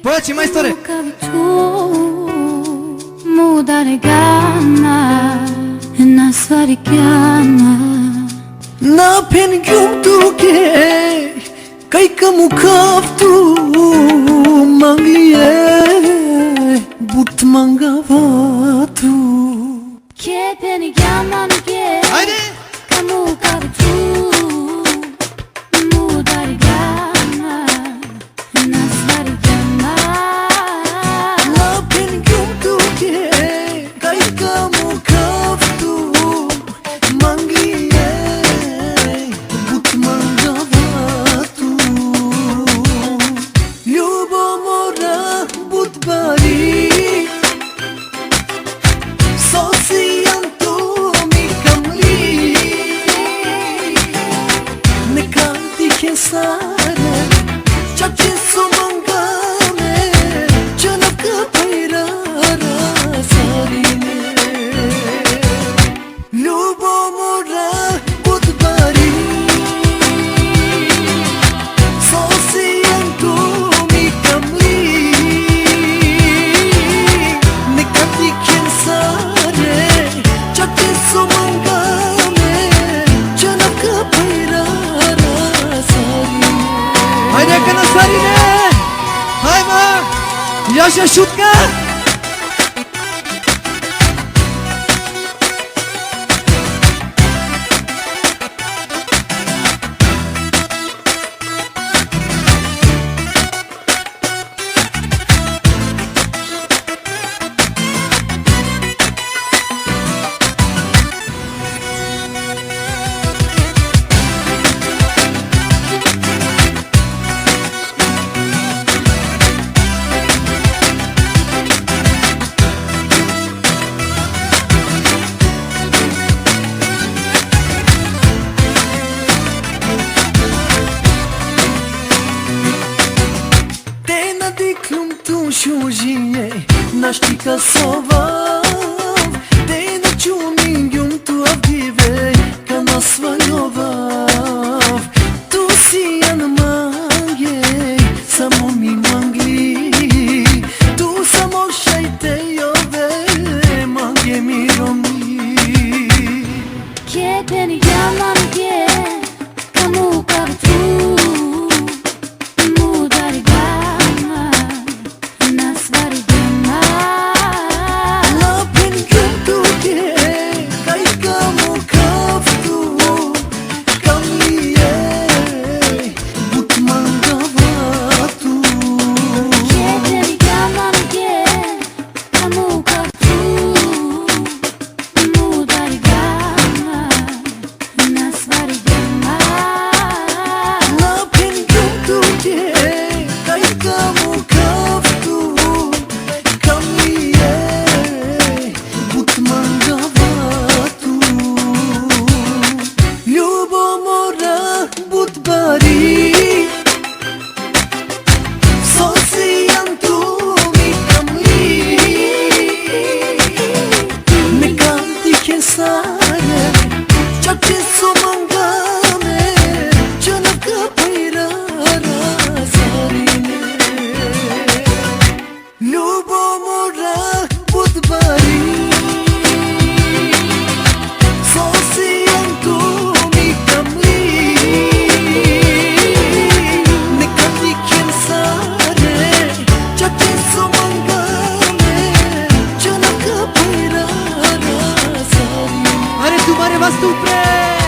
Pojďi, majstore! Mudare gana na svarikana na pen yumtuke kai kamu kaftu mangiye but mangavatu ke peni yaman ke Haydi! kamu kavtu mudare gana na svarikana na pen yumtuke kai kamu kaftu mangiye but mangavatu ljubomora but bari sare chachi sumangame janak paira sarine ljubomora budbari sosiyantu mi kamli nekati sare chachi sumangame janak paira Haydi kana sarine! Hayma! Yaşa şutka! Shujie nashtika sovav Te na čunim jum tu avdive Kana svajovav Tu si jan mange Samo mi mangli Tu samo šajte jove Mange mi romi ke peni yaman ke kamu kavtu mudare gana na svarikana na pen yumtuke kai kamu kaftu kamliye but mangavatu ke peni yaman ke kamu kavtu mudare gana na svarikana na pen yumtuke kai kamu kaftu kamliye but mangavatu ljubomora but bari sosiyantu mi kamli nekanti sare chachi sumangame janak paira sarine ljubomora but bari sosiyantu mi kamli nekati sare chachi sumangame janak paira sarine Are तुम्हारे वास्तु प्रेम